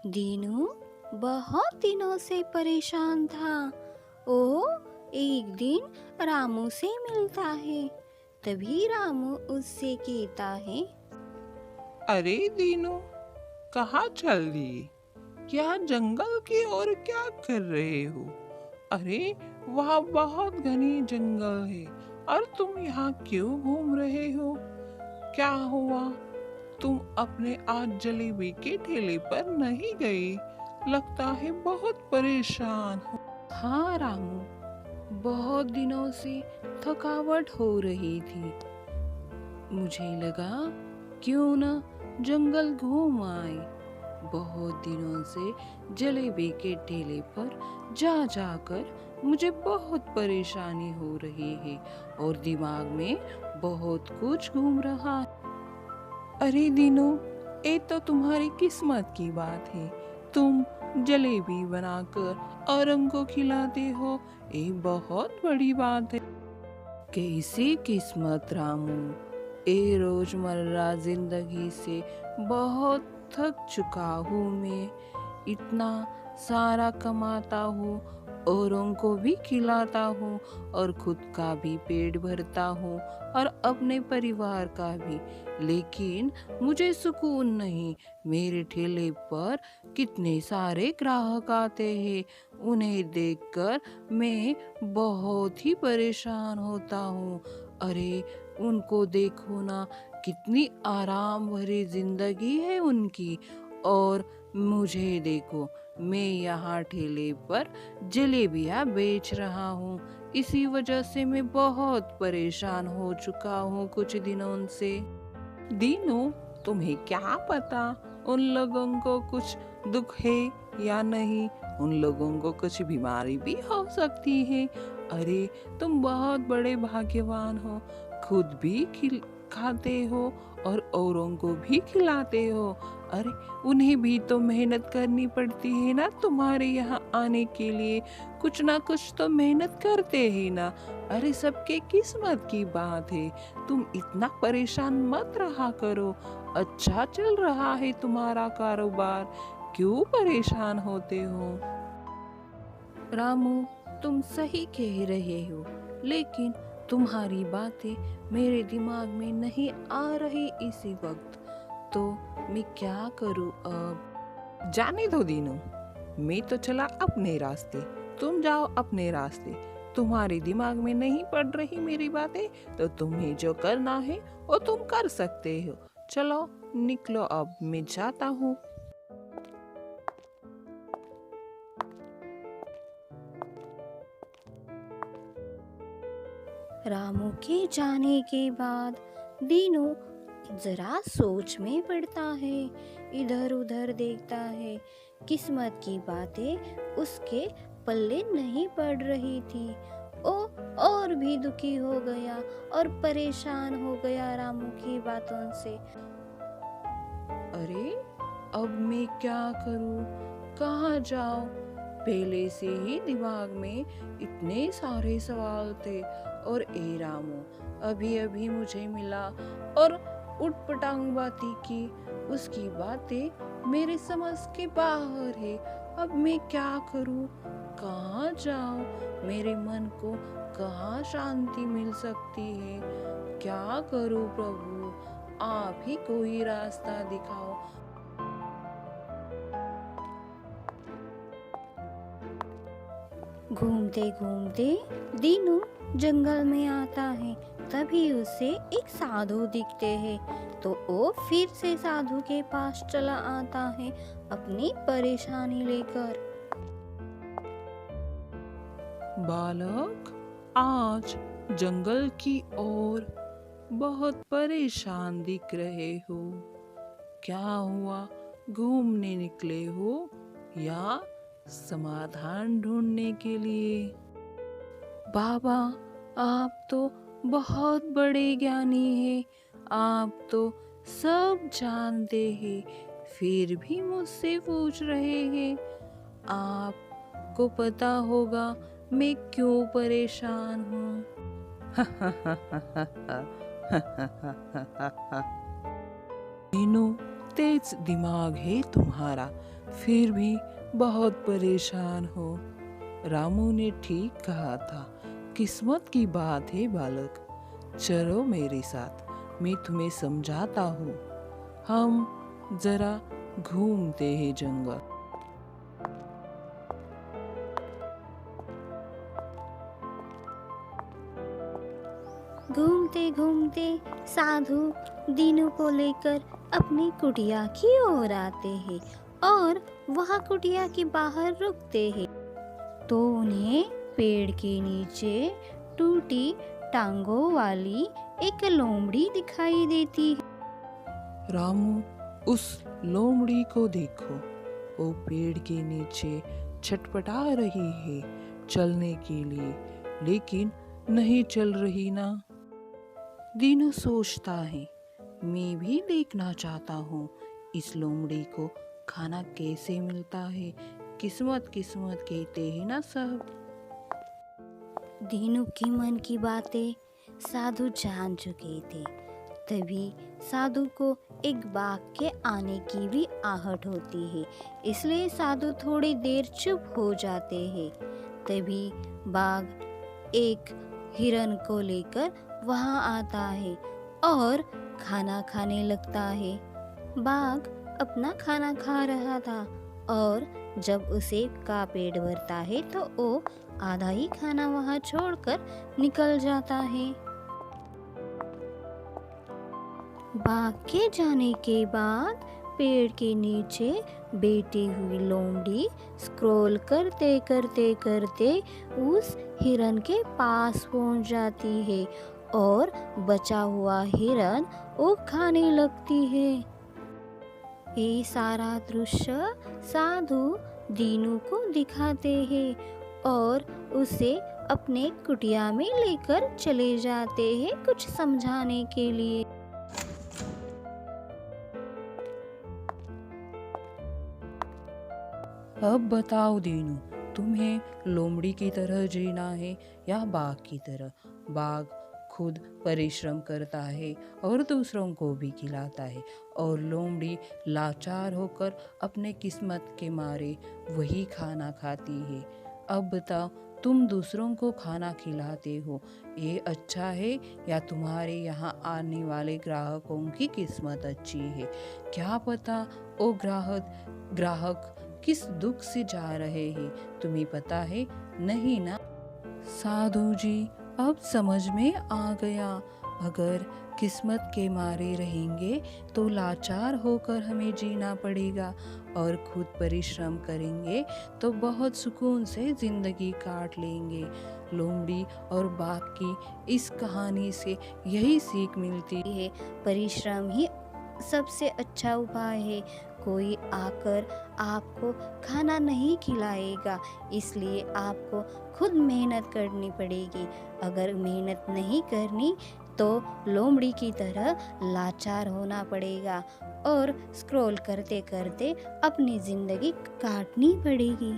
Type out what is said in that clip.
दीनू बहुत दिनों से परेशान था। वो एक दिन रामू से मिलता है। तभी रामू उससे कहता है, अरे दीनू, कहाँ चल दिए? क्या जंगल की ओर क्या कर रहे हो? अरे, वहाँ बहुत घनी जंगल है और तुम यहाँ क्यों घूम रहे हो? क्या हुआ? तुम अपने आज जलेबी के ठेले पर नहीं गए? लगता है बहुत परेशान हो। हाँ रामू, बहुत दिनों से थकावट हो रही थी। मुझे लगा क्यों न जंगल घूम आए। बहुत दिनों से जलेबी के ठेले पर जा जाकर मुझे बहुत परेशानी हो रही है और दिमाग में बहुत कुछ घूम रहा है। अरे दीनू, ये तो तुम्हारी किस्मत की बात है। तुम जलेबी बनाकर औरों को खिलाते हो, ये बहुत बड़ी बात है। कैसी किस्मत रामू, ये रोजमर्रा जिंदगी से बहुत थक चुका हूँ मैं। इतना सारा कमाता हूँ, औरों को भी खिलाता हूँ और खुद का भी पेट भरता हूँ और अपने परिवार का भी, लेकिन मुझे सुकून नहीं। मेरे ठेले पर कितने सारे ग्राहक आते हैं, उन्हें देखकर मैं बहुत ही परेशान होता हूँ। अरे, उनको देखो ना, कितनी आराम भरी जिंदगी है उनकी, और मुझे देखो, मैं यहाँ ठेले पर जलेबियाँ बेच रहा हूँ। इसी वजह से मैं बहुत परेशान हो चुका हूँ कुछ दिनों से। दीनू, तुम्हें क्या पता उन लोगों को कुछ दुख है या नहीं? उन लोगों को कुछ बीमारी भी हो सकती है। अरे, तुम बहुत बड़े भाग्यवान हो, खुद भी खिल खाते हो और औरों को भी खिलाते हो। अरे, उन्हें भी तो मेहनत करनी पड़ती है ना तुम्हारे यहाँ आने के लिए। कुछ ना कुछ तो मेहनत करते ही ना। अरे, सबके किस्मत की बात है। तुम इतना परेशान मत रहा करो। अच्छा चल रहा है तुम्हारा कारोबार, क्यों परेशान होते हो? रामू, तुम सही कह रहे हो, लेकिन तुम्हारी बातें मेरे दिमाग में नहीं आ रही इसी वक्त। तो मैं क्या करूँ अब? जाने दो दीनू, मैं तो चला अपने रास्ते, तुम जाओ अपने रास्ते। तुम्हारे दिमाग में नहीं पड़ रही मेरी बातें, तो तुम्हें जो करना है वो तुम कर सकते हो। चलो निकलो, अब मैं जाता हूँ। रामू के जाने के बाद दीनू जरा सोच में पड़ता है। इधर उधर देखता है, किस्मत की बातें उसके पल्ले नहीं पड़ रही थी। ओ, और भी दुखी हो गया और परेशान हो गया रामू की बातों से। अरे, अब मैं क्या करूं? कहाँ जाऊं? पहले से ही दिमाग में इतने सारे सवाल थे, और ए रामू अभी अभी मुझे मिला और उटपटांग बातें की। उसकी बातें मेरे समझ के बाहर है। अब मैं क्या करूं? कहाँ जाऊं? मेरे मन को कहाँ शांति मिल सकती है? क्या करूं प्रभु? आप ही कोई रास्ता दिखाओ। घूमते घूमते दीनू जंगल में आता है। तभी उसे एक साधु दिखते हैं, तो वो फिर से साधु के पास चला आता है अपनी परेशानी लेकर। बालक, आज जंगल की ओर बहुत परेशान दिख रहे हो। क्या हुआ? घूमने निकले हो या समाधान ढूंढने के लिए? बाबा, आप तो बहुत बड़े ज्ञानी हैं। आप तो सब जानते हैं, फिर भी मुझसे पूछ रहे हैं। आपको पता होगा मैं क्यों परेशान हूँ। मीनू, तेज दिमाग है तुम्हारा, फिर भी बहुत परेशान हो। रामू ने ठीक कहा था, किस्मत की बात है बालक। चलो मेरे साथ, मैं तुम्हें समझाता हूँ। हम जरा घूमते हैं जंगल। घूमते घूमते साधु दीनू को लेकर अपनी कुटिया की ओर आते हैं और वहाँ कुटिया के बाहर रुकते हैं तो उन्हें पेड़ के नीचे टूटी टांगों वाली एक लोमड़ी दिखाई देती है। रामू, उस लोमड़ी को देखो, वो पेड़ के नीचे छटपटा रही है चलने के लिए, लेकिन नहीं चल रही ना। दीनू सोचता है, मैं भी देखना चाहता हूँ इस लोमड़ी को खाना कैसे मिलता है। किस्मत किस्मत कहते हैं ना सब। दीनू की मन की बातें साधु जान चुके थे। तभी साधु को एक बाघ के आने की भी आहट होती है, इसलिए साधु थोड़ी देर चुप हो जाते हैं। तभी बाघ एक हिरन को लेकर वहां आता है और खाना खाने लगता है। बाघ अपना खाना खा रहा था और जब उसे का पेट भरता है तो वो आधा ही खाना वहां छोड़कर निकल जाता है। बाघ के जाने के बाद पेड़ के नीचे बैठी हुई लोमड़ी स्क्रॉल करते करते करते उस हिरन के पास पहुंच जाती है और बचा हुआ हिरन वो खाने लगती है। ये सारा दृश्य साधु दीनू को दिखाते हैं और उसे अपने कुटिया में लेकर चले जाते हैं कुछ समझाने के लिए। अब बताओ दीनू, तुम्हें लोमड़ी की तरह जीना है या बाघ की तरह? बाघ खुद परिश्रम करता है और दूसरों को भी खिलाता है, और लोमड़ी लाचार होकर अपने किस्मत के मारे वही खाना खाती है। अब बताओ, तुम दूसरों को खाना खिलाते हो, ये अच्छा है या तुम्हारे यहाँ आने वाले ग्राहकों की किस्मत अच्छी है? क्या पता वो ग्राहक किस दुख से जा रहे हैं, तुम्हें पता है नहीं ना? साधु जी, अब समझ में आ गया। अगर किस्मत के मारे रहेंगे तो लाचार होकर हमें जीना पड़ेगा, और खुद परिश्रम करेंगे तो बहुत सुकून से जिंदगी काट लेंगे। लोमड़ी और बाघ की इस कहानी से यही सीख मिलती है परिश्रम ही सबसे अच्छा उपाय है। कोई आकर आपको खाना नहीं खिलाएगा, इसलिए आपको खुद मेहनत करनी पड़ेगी। अगर मेहनत नहीं करनी तो लोमड़ी की तरह लाचार होना पड़ेगा और स्क्रॉल करते करते अपनी जिंदगी काटनी पड़ेगी।